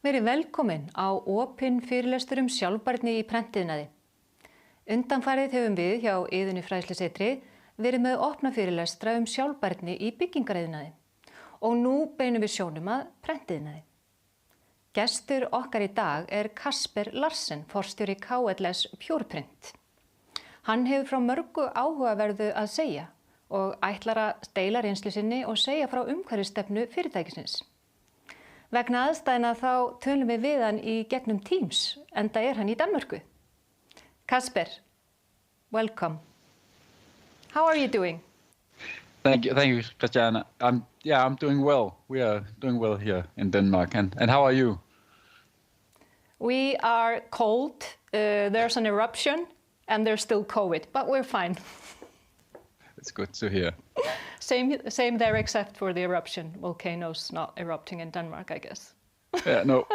Verið velkomin á opinn fyrirlestur sjálfbærni í prentiðnaði. Undanfarið höfum við hjá IÐAN fræðslusetri verið með opna fyrirlestra sjálfbærni í byggingariðnaði og nú beinum við sjónum að prentiðnaði. Gestur okkar í dag Kasper Larsen, forstjóri KLS Pure. Hann hefur frá mörgu áhugaverðu að segja og ætlar að deila reynslu sinni og segja frá umhverfisstefnu fyrirtækisins. Vegna aðstæðna þá tölum við hann í gegnum Teams, enda hann í Danmörku. Kasper, welcome. How are you doing? Thank you, Christiana. I'm doing well. We are doing well here in Denmark. And how are you? We are cold. There's an eruption, and there's still COVID, but we're fine. It's good to hear. Same there, except for the eruption. Volcanoes not erupting in Denmark, I guess. Yeah, no.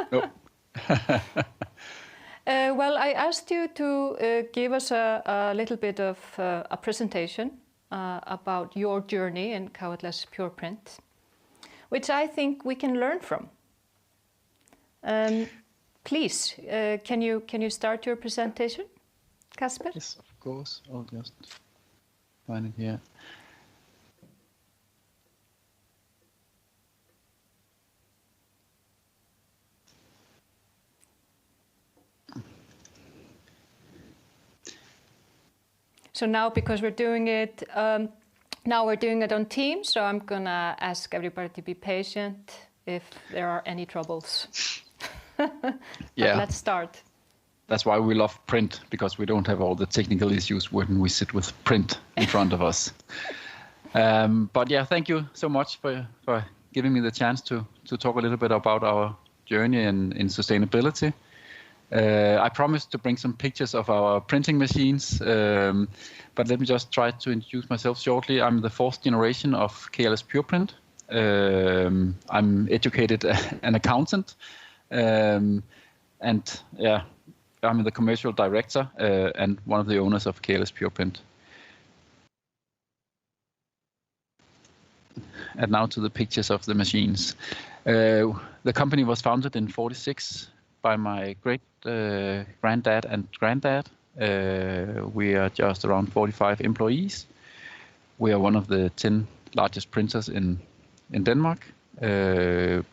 Well, I asked you to give us a little bit of a presentation about your journey in KLS Pure Print, which I think we can learn from. Please, can you start your presentation, Kasper? Yes, of course. I'll just find it here. So now, because we're doing it, on Teams, so I'm gonna ask everybody to be patient if there are any troubles. Yeah. Let's start. That's why we love print, because we don't have all the technical issues when we sit with print in front of us. But yeah, thank you so much for giving me the chance to talk a little bit about our journey in sustainability. I promised to bring some pictures of our printing machines, but let me just try to introduce myself shortly. I'm the fourth generation of KLS Pure Print. I'm educated an accountant, and yeah, I'm the commercial director and one of the owners of KLS Pure Print. And now to the pictures of the machines. The company was founded in '46 by my great granddad and granddad. We are just around 45 employees. We are one of the 10 largest printers in Denmark.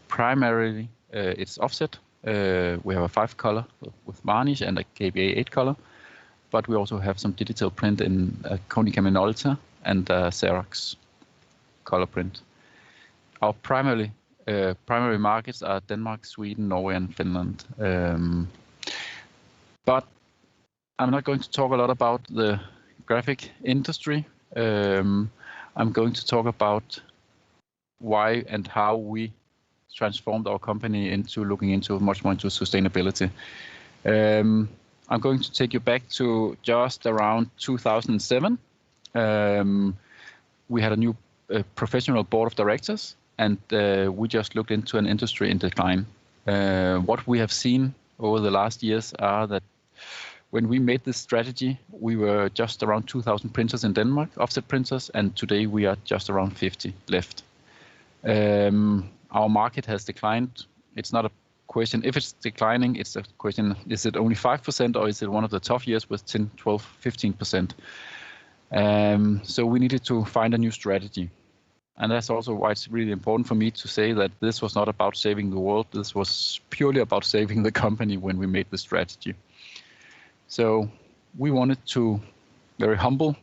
Primarily, it's offset. We have a 5-color with varnish and a KBA 8-color, but we also have some digital print in Konica Minolta and Xerox color print. Our primary markets are Denmark, Sweden, Norway, and Finland. But I'm not going to talk a lot about the graphic industry. I'm going to talk about why and how we transformed our company into looking into much more into sustainability. I'm going to take you back to just around 2007. We had a new professional board of directors, and we just looked into an industry in decline. What we have seen over the last years are that when we made this strategy, we were just around 2,000 printers in Denmark, offset printers, and today we are just around 50 left. Our market has declined. It's not a question if it's declining, it's a question, is it only 5% or is it one of the tough years with 10, 12, 15%? So we needed to find a new strategy. And that's also why it's really important for me to say that this was not about saving the world. This was purely about saving the company when we made the strategy. So we wanted to, very humble,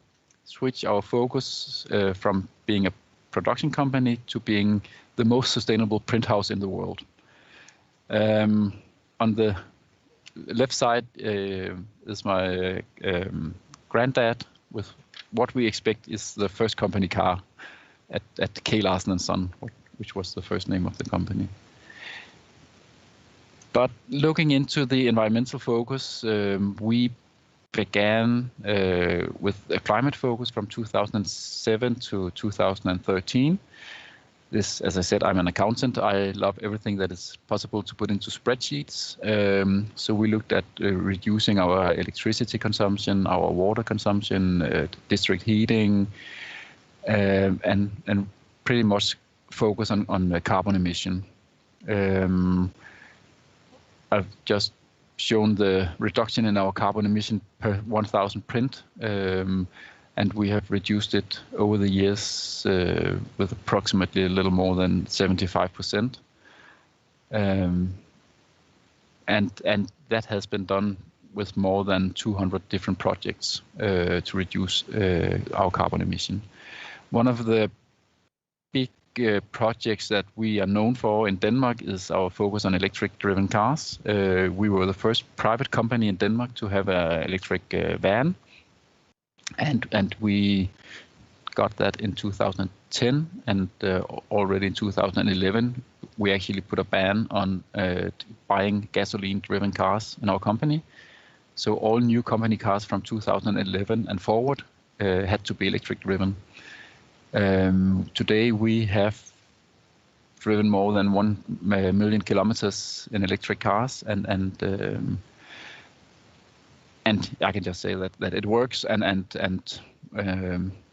switch our focus from being a production company to being the most sustainable print house in the world. On the left side is my granddad with what we expect is the first company car at K. Larsen & Son, which was the first name of the company. But looking into the environmental focus, we began with a climate focus from 2007 to 2013. This, as I said, I'm an accountant. I love everything that is possible to put into spreadsheets. So we looked at reducing our electricity consumption, our water consumption, district heating, and pretty much focus on carbon emission. I've just shown the reduction in our carbon emission per 1,000 print, and we have reduced it over the years with approximately a little more than 75%. And that has been done with more than 200 different projects to reduce our carbon emission. One of the big projects that we are known for in Denmark is our focus on electric-driven cars. We were the first private company in Denmark to have an electric van, and we got that in 2010, and already in 2011 we actually put a ban on buying gasoline-driven cars in our company. So all new company cars from 2011 and forward had to be electric-driven. Today we have driven more than 1 million kilometers in electric cars, and I can just say that it works, and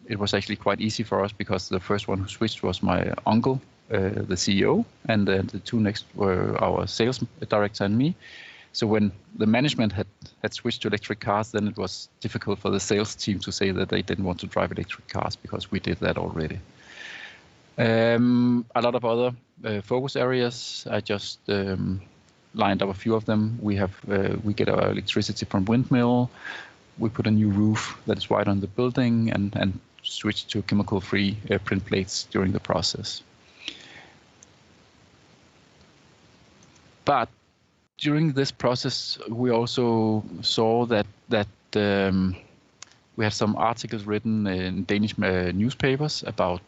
it was actually quite easy for us because the first one who switched was my uncle, the CEO, and the two next were our sales director and me. So when the management had switched to electric cars, then it was difficult for the sales team to say that they didn't want to drive electric cars because we did that already. A lot of other focus areas. I just lined up a few of them. We get our electricity from windmill. We put a new roof that is white on the building, and switched to chemical-free print plates during the process. But during this process, we also saw that we had some articles written in Danish newspapers about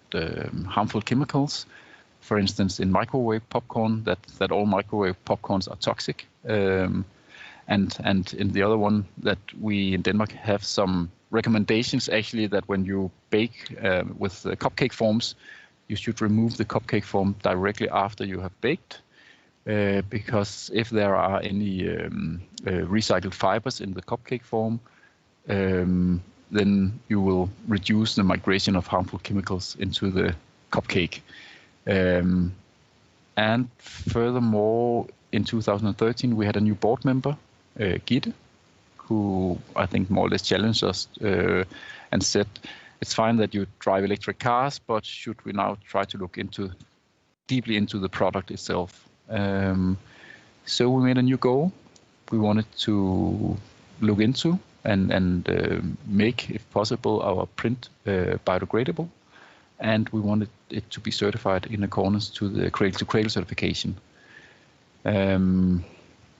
harmful chemicals. For instance, in microwave popcorn, that all microwave popcorns are toxic. And in the other one, that we in Denmark have some recommendations actually that when you bake with the cupcake forms, you should remove the cupcake form directly after you have baked. Because if there are any recycled fibers in the cupcake form, then you will reduce the migration of harmful chemicals into the cupcake. And furthermore, in 2013, we had a new board member, Gitte, who I think more or less challenged us and said, it's fine that you drive electric cars, but should we now try to look deeply into the product itself? So we made a new goal. We wanted to look into and make, if possible, our print biodegradable, and we wanted it to be certified in accordance to the Cradle to Cradle certification.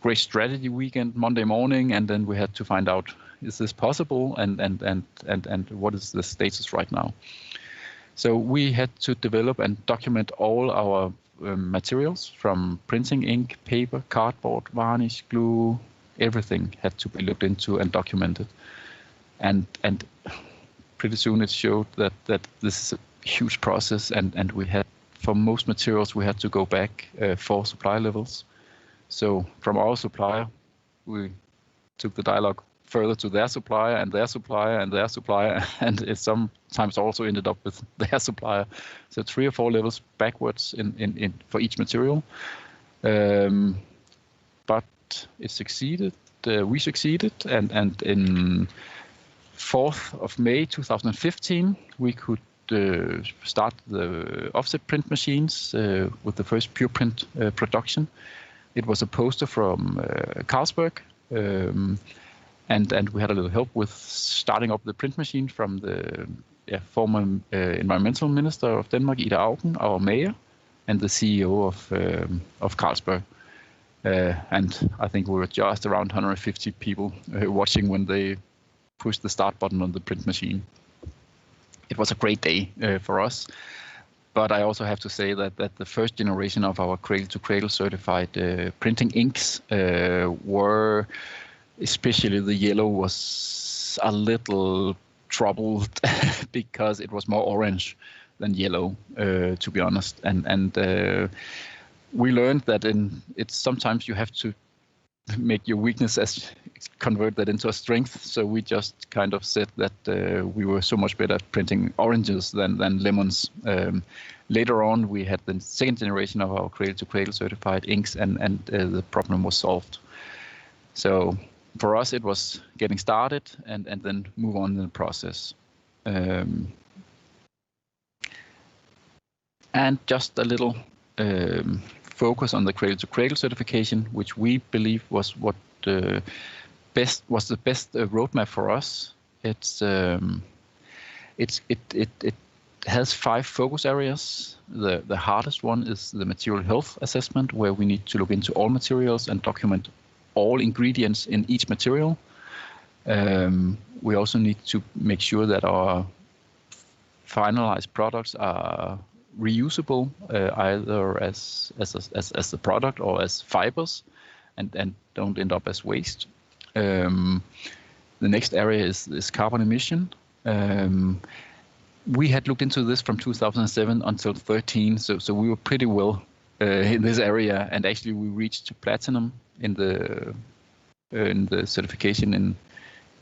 Great strategy weekend, Monday morning, and then we had to find out, is this possible, and what is the status right now? So we had to develop and document all our materials, from printing ink, paper, cardboard, varnish, glue, everything had to be looked into and documented. And pretty soon it showed that this is a huge process, and we had, for most materials, we had to go back 4 supply levels. So from our supplier, we took the dialogue further to their supplier and their supplier and their supplier, and it sometimes also ended up with their supplier. So 3 or 4 levels backwards in for each material. But it succeeded. We succeeded, and in 4th of May 2015, we could start the offset print machines with the first pure print production. It was a poster from Kasper, and we had a little help with starting up the print machine from the former environmental minister of Denmark, IÐAN, our mayor, and the CEO of Carlsberg. And I think we were just around 150 people watching when they pushed the start button on the print machine. It was a great day for us. But I also have to say that the first generation of our Cradle to Cradle certified printing inks were, especially the yellow, was a little troubled because it was more orange than yellow, to be honest. And we learned that it's sometimes you have to make your weakness as convert that into a strength. So we just kind of said that we were so much better at printing oranges than lemons. Later on, we had the second generation of our cradle-to-cradle certified inks, and the problem was solved. So for us, it was getting started and then move on in the process. And just a little focus on the cradle-to-cradle certification, which we believe was the best roadmap for us. It has 5 focus areas. The hardest one is the material health assessment, where we need to look into all materials and document all ingredients in each material. We also need to make sure that our finalized products are reusable, either as the product or as fibers, and don't end up as waste. The next area is carbon emission. We had looked into this from 2007 until 2013, so we were pretty well in this area, and actually we reached platinum in the certification in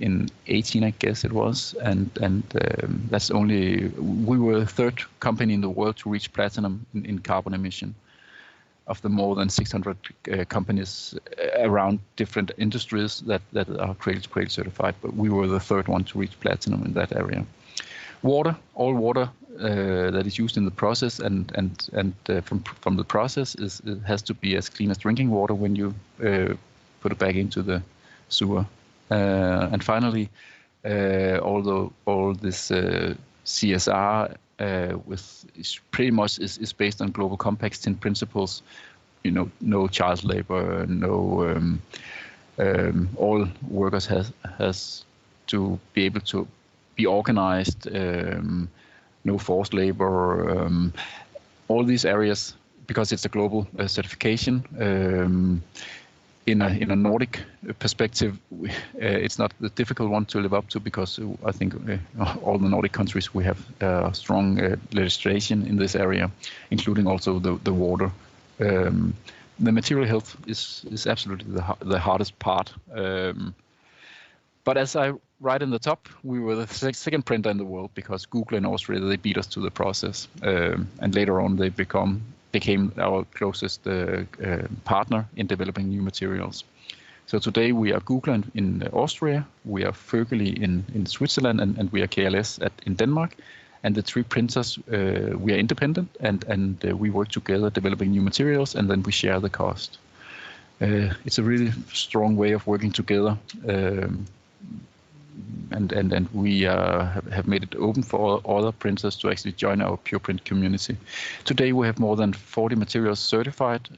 2018, I guess it was, and that's we were the 3rd company in the world to reach platinum in carbon emission of the more than 600 companies around different industries that are cradle-to-cradle certified, but we were the 3rd one to reach platinum in that area. Water, all water that is used in the process and from the process it has to be as clean as drinking water when you put it back into the sewer. And finally, all this CSR is pretty much based on Global Compact's 10 principles. You know, no child labor, no all workers has to be able to be organized, no forced labor, all these areas, because it's a global certification. In a Nordic perspective, it's not the difficult one to live up to, because I think all the Nordic countries, we have strong legislation in this area, including also the water. The material health is absolutely the hardest part. But as I write in the top, we were the 2nd printer in the world, because Google in Austria, they beat us to the process. And later on, they became our closest partner in developing new materials. So today we are Google in Austria, we are Vögeli in Switzerland, and we are KLS in Denmark. And the 3 printers, we are independent, and we work together developing new materials, and then we share the cost. It's a really strong way of working together. And we have made it open for other printers to actually join our Pure Print community. Today we have more than 40 materials certified,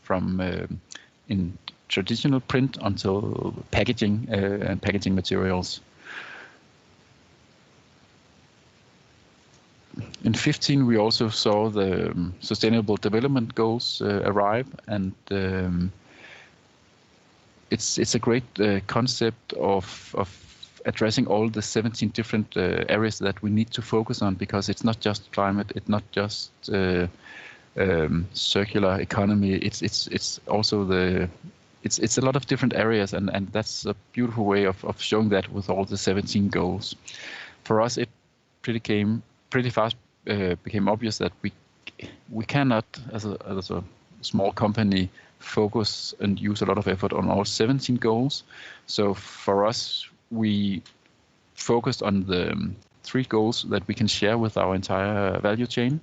from in traditional print until packaging and packaging materials. In 2015, we also saw the Sustainable Development Goals arrive, and it's a great concept of addressing all the 17 different areas that we need to focus on, because it's not just climate, it's not just circular economy. It's also it's a lot of different areas, and that's a beautiful way of showing that with all the 17 goals. For us, it pretty fast became obvious that we cannot, as a small company, focus and use a lot of effort on all 17 goals. So for us, we focused on the 3 goals that we can share with our entire value chain.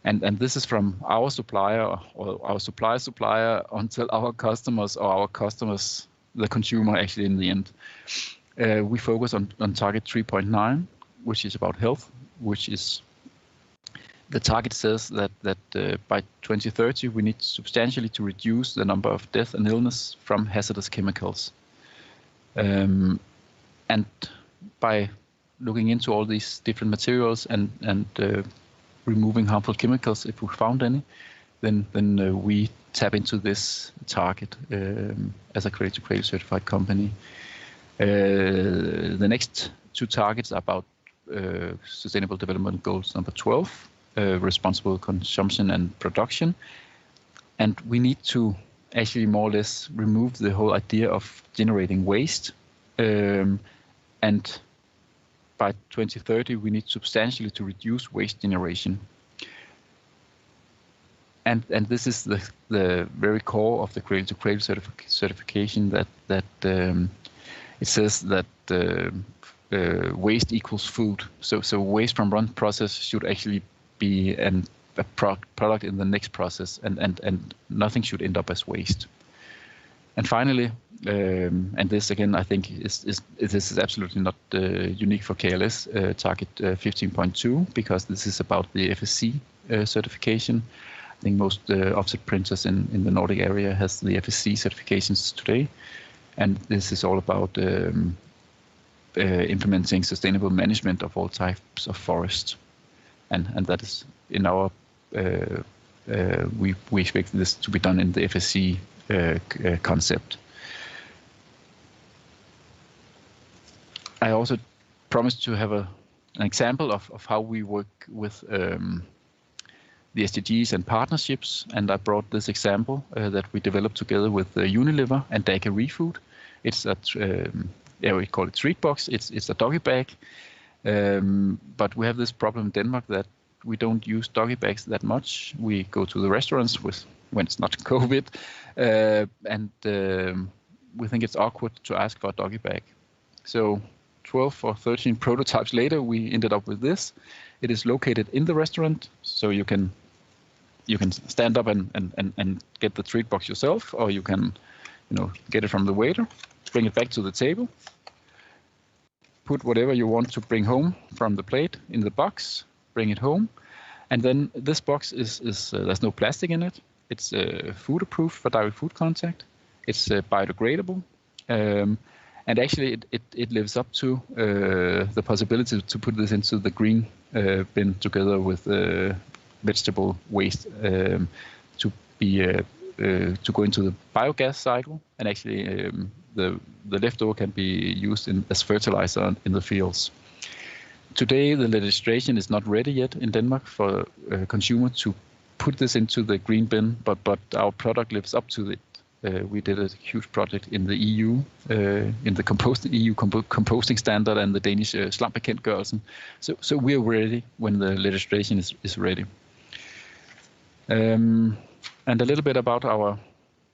And this is from our supplier or our supplier until our customers, or our customers, the consumer actually in the end. We focus on target 3.9, which is about health, which is the target says that by 2030 we need substantially to reduce the number of death and illness from hazardous chemicals. And by looking into all these different materials and removing harmful chemicals, if we found any, then we tap into this target as a cradle-to-cradle certified company. The next 2 targets are about Sustainable Development Goals number 12, responsible consumption and production. And we need to actually more or less remove the whole idea of generating waste. And by 2030, we need substantially to reduce waste generation. And this is the very core of the Cradle to Cradle certification, that it says that waste equals food. So waste from one process should actually be a product in the next process, and nothing should end up as waste. And finally, and this again, I think this is absolutely not unique for KLS target 15.2, because this is about the FSC certification. I think most offset printers in the Nordic area has the FSC certifications today, and this is all about implementing sustainable management of all types of forest, and that is in our we expect this to be done in the FSC concept. I also promised to have an example of how we work with the SDGs and partnerships, and I brought this example that we developed together with Unilever and Daiquiri Food. It's we call it Street Box. It's a doggy bag, but we have this problem in Denmark that we don't use doggy bags that much. We go to the restaurants when it's not COVID, and we think it's awkward to ask for a doggy bag. So 12 or 13 prototypes later, we ended up with this. It is located in the restaurant, so you can stand up and get the treat box yourself, or you can get it from the waiter, bring it back to the table, put whatever you want to bring home from the plate in the box, bring it home, and then this box is there's no plastic in it. It's food approved for direct food contact. It's biodegradable, and actually it lives up to the possibility to put this into the green bin together with vegetable waste to to go into the biogas cycle, and actually the leftover can be used as fertilizer in the fields. Today, the legislation is not ready yet in Denmark for consumer to put this into the green bin, but our product lives up to it. We did a huge project in the EU, in the composting standard and the Danish slambekendtgørelsen. So we are ready when the legislation is ready. And a little bit about our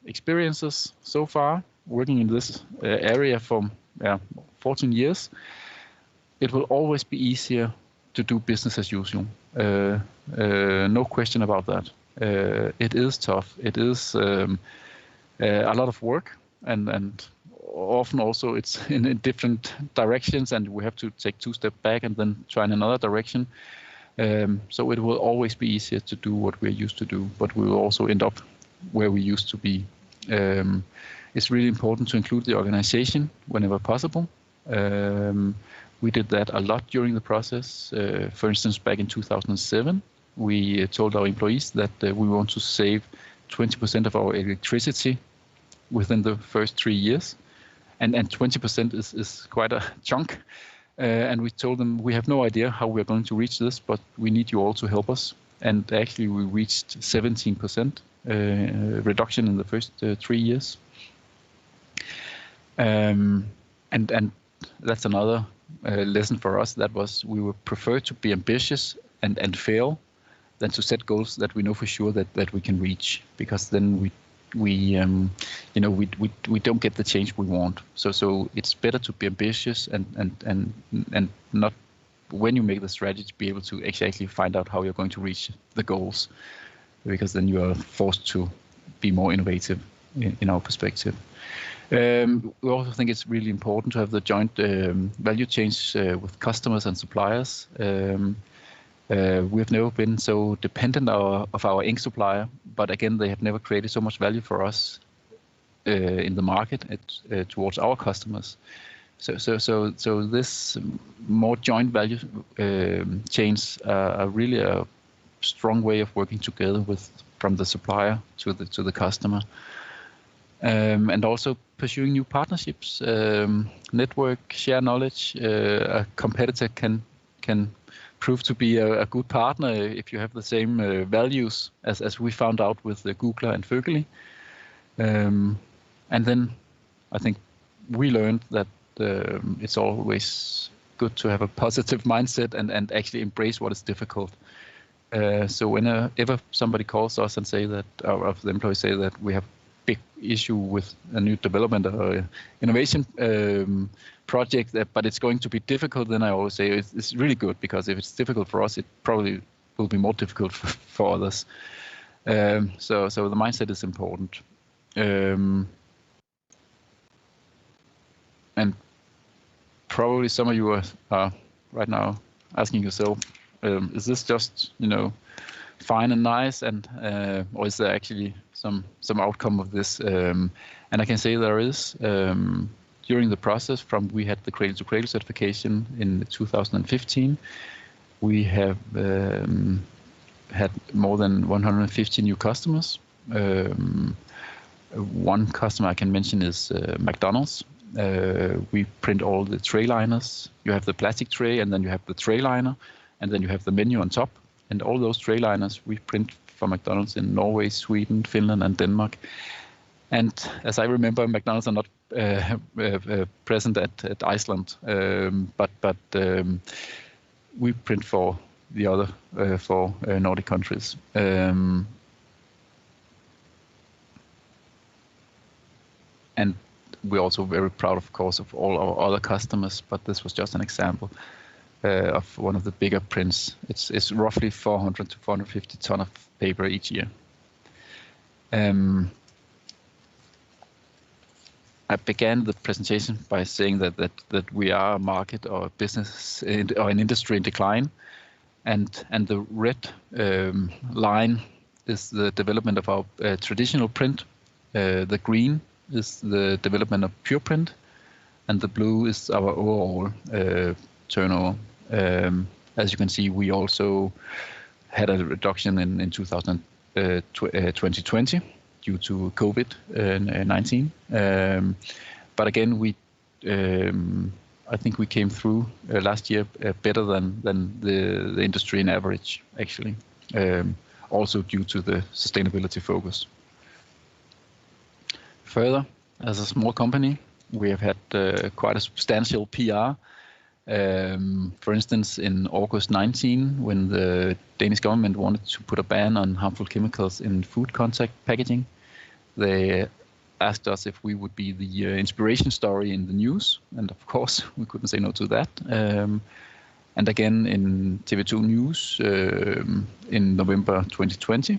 experiences so far, working in this area for 14 years. It will always be easier to do business as usual. No question about that. It is tough. It is a lot of work, and often also it's in different directions, and we have to take 2 steps back and then try in another direction. So it will always be easier to do what we're used to do, but we will also end up where we used to be. It's really important to include the organization whenever possible. We did that a lot during the process. For instance, back in 2007, we told our employees that we want to save 20% of our electricity within the first 3 years. And 20% is quite a chunk. And we told them we have no idea how we're going to reach this, but we need you all to help us. And actually we reached 17% reduction in the first 3 years. And that's another lesson for us. That was, we would prefer to be ambitious and fail than to set goals that we know for sure that we can reach, because then we don't get the change we want. So it's better to be ambitious and not, when you make the strategy, be able to actually find out how you're going to reach the goals, because then you are forced to be more innovative in our perspective. We also think it's really important to have the joint value chains with customers and suppliers. We have never been so dependent of our ink supplier, but again, they have never created so much value for us in the market towards our customers. So this more joint value chains are really a strong way of working together from the supplier to the customer. And also pursuing new partnerships, network, share knowledge. A competitor can prove to be a good partner if you have the same values as we found out with Googler and Vögeli. And then I think we learned that it's always good to have a positive mindset and actually embrace what is difficult. So whenever somebody calls us and say that, or the employees say that we have a big issue with a new development or innovation project, but it's going to be difficult, then I always say it's really good, because if it's difficult for us, it probably will be more difficult for others. So the mindset is important. And probably some of you are right now asking yourself, is this just, fine and nice, and or is there actually some outcome of this? And I can say there is. During the process, we had the Cradle to Cradle certification in 2015. We have had more than 150 new customers. One customer I can mention is McDonald's. We print all the tray liners. You have the plastic tray, and then you have the tray liner, and then you have the menu on top. And all those tray liners we print for McDonald's in Norway, Sweden, Finland, and Denmark. And as I remember, McDonald's are not present at Iceland, but we print for the other four Nordic countries. And we're also very proud, of course, of all our other customers, but this was just an example of one of the bigger prints. It's roughly 400 to 450 ton of paper each year. I began the presentation by saying that we are a market or a business or an industry in decline, and the red line is the development of our traditional print. The green is the development of pure print, and the blue is our overall turnover. As you can see, we also had a reduction in 2020 due to COVID-19. But again, I think we came through last year better than the industry in average, actually, also due to the sustainability focus. Further, as a small company, we have had quite a substantial PR. For instance, in August 19, when the Danish government wanted to put a ban on harmful chemicals in food contact packaging, they asked us if we would be the inspiration story in the news, and of course we couldn't say no to that. And again in TV2 News in November 2020,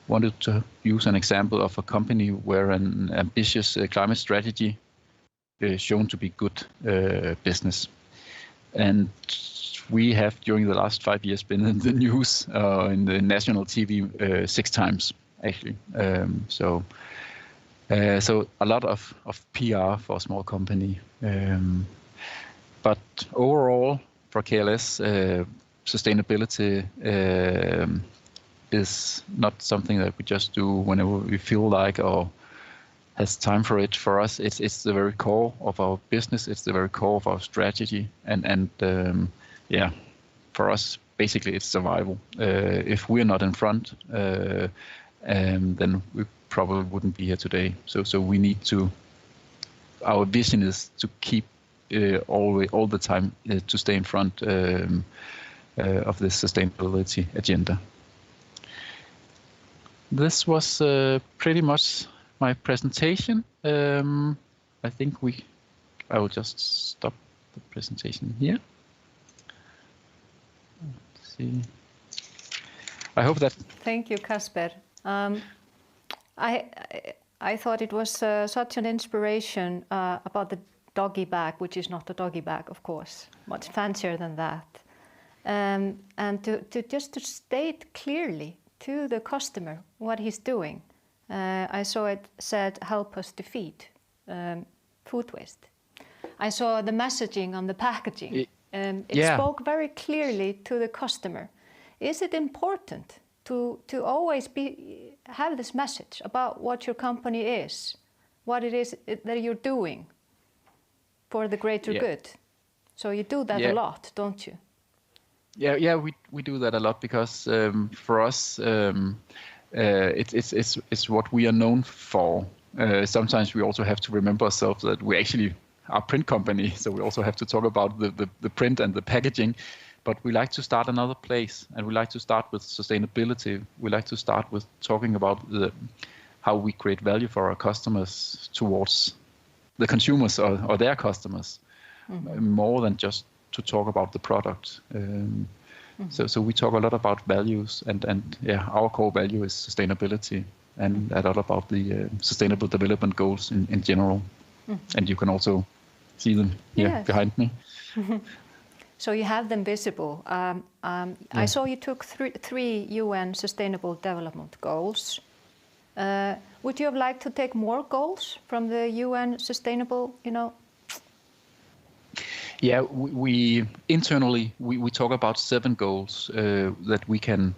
wanted to use an example of a company where an ambitious climate strategy is shown to be good business. And we have, during the last 5 years, been in the news, in the national TV 6 times, actually. So a lot of PR for a small company. But overall, for KLS, sustainability is not something that we just do whenever we feel like or has time for it. For us, it's the very core of our business. It's the very core of our strategy, and yeah, for us, basically, it's survival. If we're not in front, then we probably wouldn't be here today. So we need to. Our vision is to keep all the time to stay in front of this sustainability agenda. This was pretty much my presentation. I think I will just stop the presentation here. Let's see. I hope that. Thank you, Kasper. I thought it was such an inspiration about the doggy bag, which is not a doggy bag, of course, much fancier than that, and to just to state clearly to the customer what he's doing. I saw it said, help us defeat food waste. I saw the messaging on the packaging. It spoke very clearly to the customer. Is it important to always have this message about what your company is, what it is that you're doing for the greater good? So you do that a lot, don't you? Yeah, we do that a lot because for us, it's what we are known for. Sometimes we also have to remember ourselves that we actually are a print company, so we also have to talk about the print and the packaging. But we like to start another place, and we like to start with sustainability. We like to start with talking about how we create value for our customers towards the consumers or their customers, more than just to talk about the product. So we talk a lot about values, and our core value is sustainability, and a lot about the Sustainable Development Goals in general. And you can also see them here behind me. So you have them visible. I saw you took three UN Sustainable Development Goals. Would you have liked to take more goals from the UN Sustainable, Yeah, we internally we talk about 7 goals that we can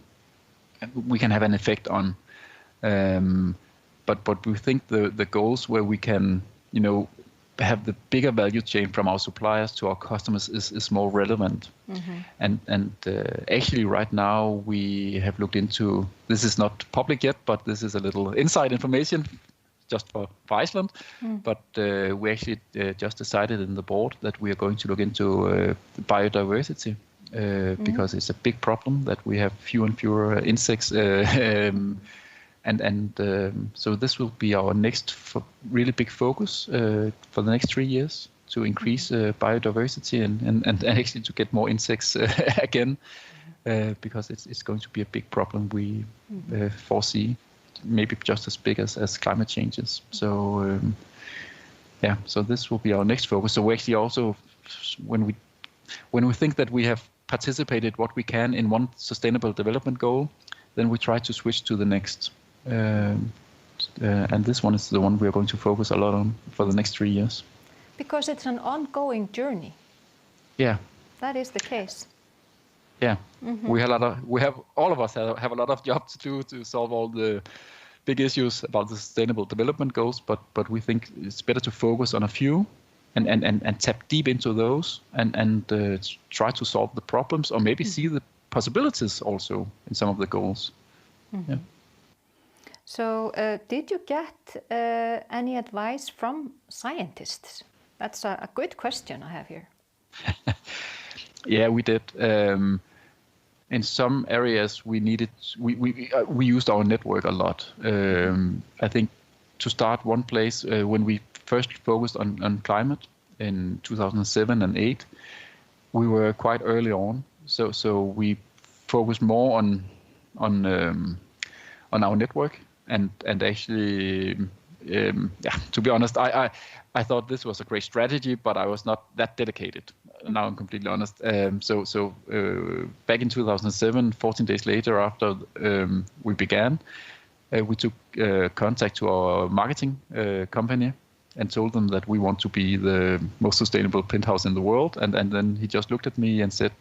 have an effect on, but we think the goals where we can have the bigger value chain from our suppliers to our customers is more relevant. And actually right now we have looked into, this is not public yet, but this is a little inside information just for Iceland. But we actually just decided in the board that we are going to look into biodiversity because it's a big problem that we have fewer and fewer insects. So this will be our next really big focus for the next 3 years, to increase biodiversity and actually to get more insects again, because it's going to be a big problem we foresee, maybe just as big as climate changes. So so this will be our next focus. So we actually also, when we think that we have participated what we can in one sustainable development goal, then we try to switch to the next. And this one is the one we are going to focus a lot on for the next 3 years. Because it's an ongoing journey. Yeah. That is the case. Yeah. All of us have a lot of jobs to do to solve all the big issues about the sustainable development goals, but we think it's better to focus on a few and tap deep into those and try to solve the problems, or maybe see the possibilities also in some of the goals. Yeah. So did you get any advice from scientists? That's a good question I have here. Yeah, we did. In some areas we used our network a lot. I think to start one place, when we first focused on climate in 2007 and 2008, we were quite early on. So we focused more on our network. And actually, to be honest, I thought this was a great strategy, but I was not that dedicated. Now I'm completely honest. So back in 2007, 14 days later after we began, we took contact to our marketing company and told them that we want to be the most sustainable print house in the world. And then he just looked at me and said,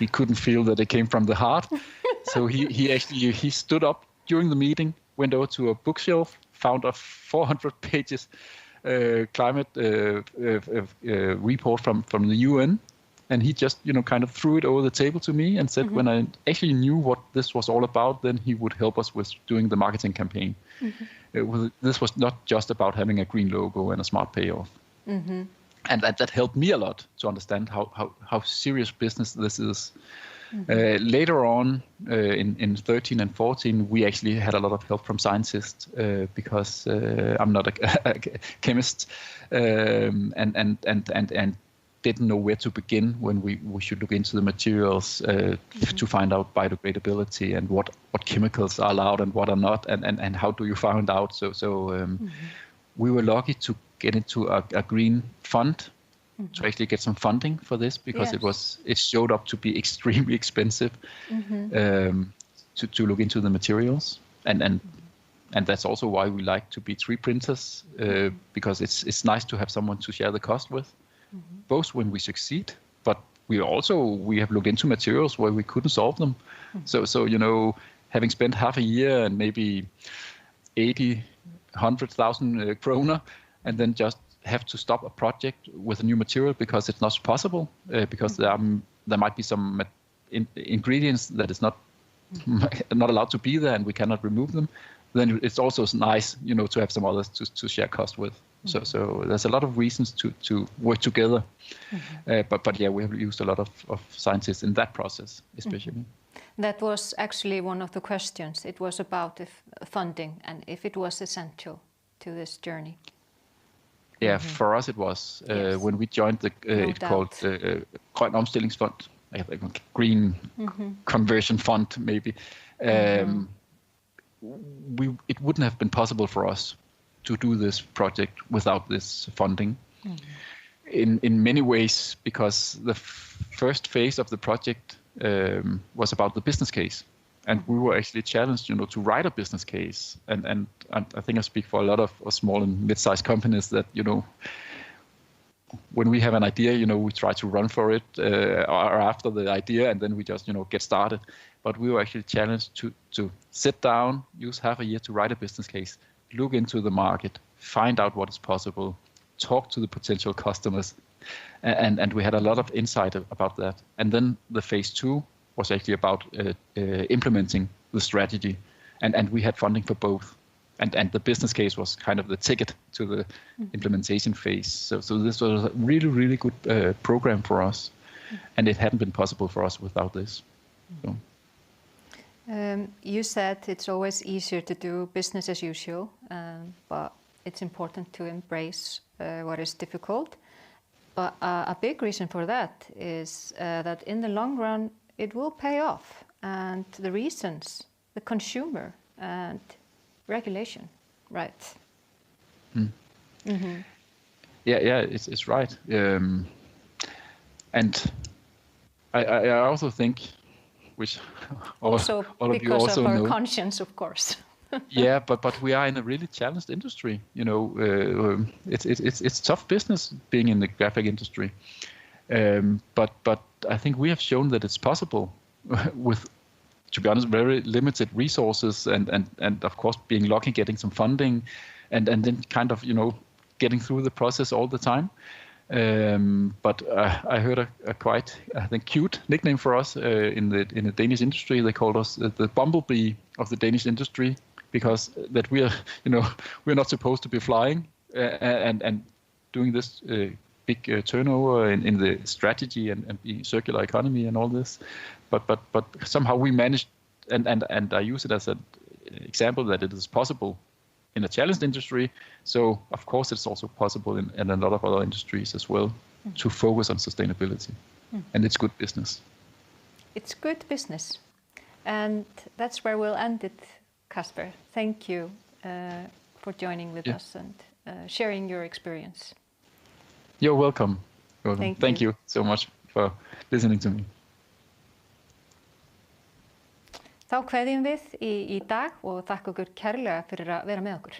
he couldn't feel that it came from the heart. So he stood up during the meeting, went over to a bookshelf, found a 400 pages climate report from the UN, and he just kind of threw it over the table to me and said, when I actually knew what this was all about, then he would help us with doing the marketing campaign. This was not just about having a green logo and a smart payoff. And that helped me a lot to understand how serious business this is. Later on, in 13 and 14, we actually had a lot of help from scientists because I'm not a chemist and didn't know where to begin when we should look into the materials to find out biodegradability and what chemicals are allowed and what are not, and how do you find out. So we were lucky to get into a green fund to actually get some funding for this, because it showed up to be extremely expensive to look into the materials, and that's also why we like to be 3 printers, because it's nice to have someone to share the cost with, both when we succeed, but we have looked into materials where we couldn't solve them. So having spent half a year and maybe 100,000 kroner, and then just have to stop a project with a new material because it's not possible, because there might be some ingredients that is not not allowed to be there and we cannot remove them, then it's also nice, to have some others to share cost with. So there's a lot of reasons to work together. But yeah, we have used a lot of scientists in that process, especially. That was actually one of the questions. It was about if funding and if it was essential to this journey. Yeah, for us it was. When we joined it's called Grøn Omstillingsfond, like green conversion fund maybe. It wouldn't have been possible for us to do this project without this funding. In many ways, because the first phase of the project was about the business case. And we were actually challenged, to write a business case. And I think I speak for a lot of small and mid-sized companies that, when we have an idea, we try to run for it or after the idea, and then we just, get started. But we were actually challenged to sit down, use half a year to write a business case, look into the market, find out what is possible, talk to the potential customers. And we had a lot of insight about that. And then the phase 2 was actually about implementing the strategy. And we had funding for both. And the business case was kind of the ticket to the implementation phase. So this was a really, really good program for us. And it hadn't been possible for us without this. So. You said it's always easier to do business as usual, but it's important to embrace what is difficult. But a big reason for that is that in the long run, it will pay off. And the reasons, the consumer and regulation, right? Yeah, it's right. And I also think, which all of you also know. Because of our conscience, of course. Yeah, but we are in a really challenged industry. It's tough business being in the graphic industry. But I think we have shown that it's possible with, to be honest, very limited resources and of course being lucky getting some funding and then kind of, getting through the process all the time. But I heard a quite, I think, cute nickname for us in the Danish industry. They called us the bumblebee of the Danish industry, because that we are, we're not supposed to be flying and doing this big turnover in the strategy and the circular economy and all this. But somehow we managed, and I use it as an example that it is possible in a challenged industry. So of course it's also possible in a lot of other industries as well to focus on sustainability. And it's good business. It's good business. And that's where we'll end it, Kasper. Thank you for joining with us and sharing your experience. You're welcome. Thank you so much for listening to me. Þá kveðjum við í dag og þakka ykkur kærlega fyrir að vera með okkur.